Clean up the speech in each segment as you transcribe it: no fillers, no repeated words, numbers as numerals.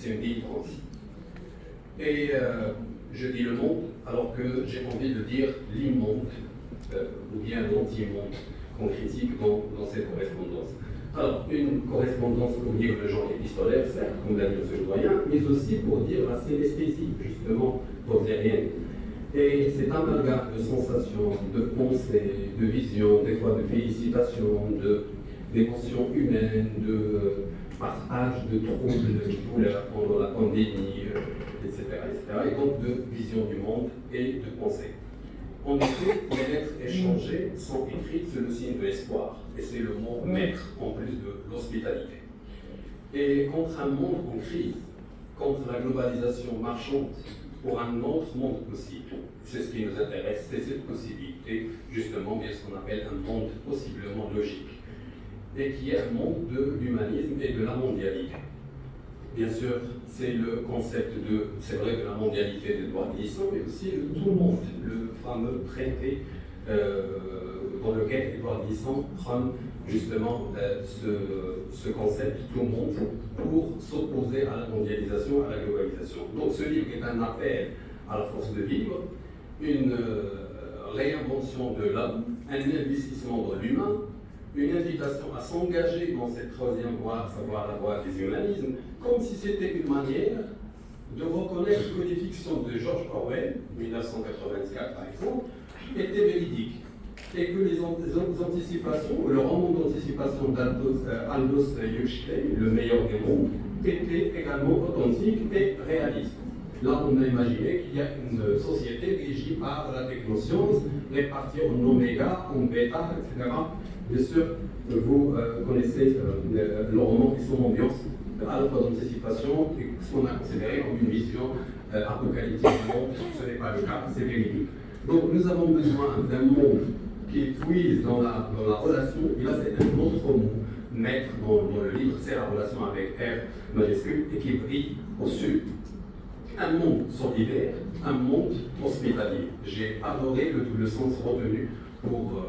c'est une ville France. Et je dis le monde, alors que j'ai envie de dire l'immonde, ou bien l'anti-monde, qu'on critique dans cette correspondance. Alors, une correspondance pour dire le genre épistolaire, certes, comme l'a dit M. Doyen, mais aussi pour dire la synesthésie, justement, posérienne. Et cet amalgame de sensations, de pensées, de visions, des fois de félicitations, d'émotions humaines, de partage de troubles, de douleurs pendant la pandémie, etc., etc., et donc de vision du monde et de pensée. En effet, les lettres échangées sont écrites sous le signe de l'espoir, et c'est le mot maître en plus de l'hospitalité. Et contre un monde en crise, contre la globalisation marchande, pour un autre monde possible, c'est ce qui nous intéresse, c'est cette possibilité, justement, bien ce qu'on appelle un monde possiblement logique, et qui est un monde de l'humanisme et de la mondialité. Bien sûr, c'est le concept c'est vrai, de la mondialité d'Edouard Glissant, mais aussi de tout le monde, le fameux traité dans lequel Edouard Glissant prend justement ce concept tout le monde pour s'opposer à la mondialisation, à la globalisation. Donc ce livre est un appel à la force de vivre, une réinvention de l'homme, un investissement dans l'humain, une invitation à s'engager dans cette troisième voie, à savoir la voie des humanismes, comme si c'était une manière de reconnaître que les fictions de George Orwell, 1984 par exemple, étaient véridiques, et que les anticipations, le roman d'anticipation d'Aldous Huxley, Le meilleur des mondes, étaient également authentiques et réalistes. Là, on a imaginé qu'il y a une société régie par la technoscience, répartie en oméga, en bêta, etc. Bien sûr, vous connaissez le roman et son ambiance, à la fois d'anticipation et ce qu'on a considéré comme une vision apocalyptique du monde. Ce n'est pas le cas, c'est véridique. Donc nous avons besoin d'un monde qui puise dans la relation, et là c'est un autre mot, maître dans le livre, c'est la relation avec R majuscule, et qui brille au sud. Un monde solidaire, un monde hospitalier. J'ai adoré le double sens retenu pour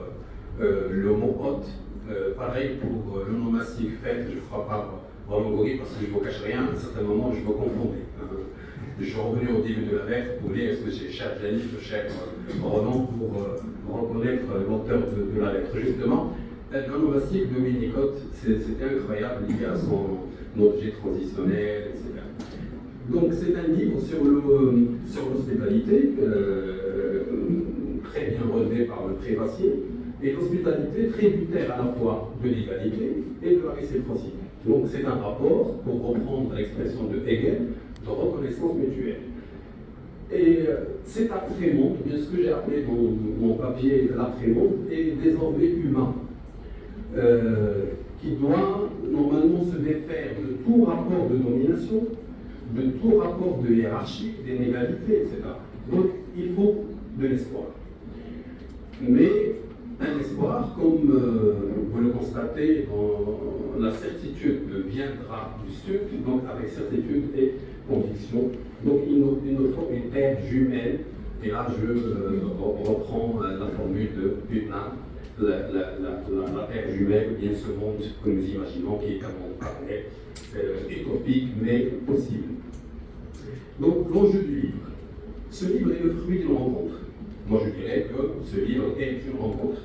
le mot hôte, pareil pour l'onomastique fait, je ne ferai pas vraiment gauche parce que je ne vous cache rien, à un certain moment je me confondais. Je suis revenu au début de la lettre pour lire ce que j'ai cher Janine, cher Ronan, pour reconnaître l'auteur de la lettre. Justement, l'onomastique de Winnicott, c'était incroyable, lié à son objet transitionnel, etc. Donc c'est un livre sur l'hospitalité, très bien relevé par le préfacier, et l'hospitalité tributaire à la fois de l'égalité et de la réciprocité. Donc c'est un rapport, pour reprendre l'expression de Hegel, de reconnaissance mutuelle. Et cet après-monde, bien ce que j'ai appelé dans mon papier l'après-monde, est désormais humain, qui doit normalement se défaire de tout rapport de domination, de tout rapport de hiérarchie, d'inégalité, etc. Donc il faut de l'espoir. Mais un espoir, comme vous le constatez dans la certitude viendra du Sud, donc avec certitude et conviction. Donc il nous faut une terre jumelle, et là je reprends la formule de Putnam, la terre jumelle, bien ce monde que nous imaginons, qui est un monde parallèle, utopique mais possible. Donc l'enjeu du livre. Ce livre est le fruit d'une rencontre. Moi je dirais que ce livre est une rencontre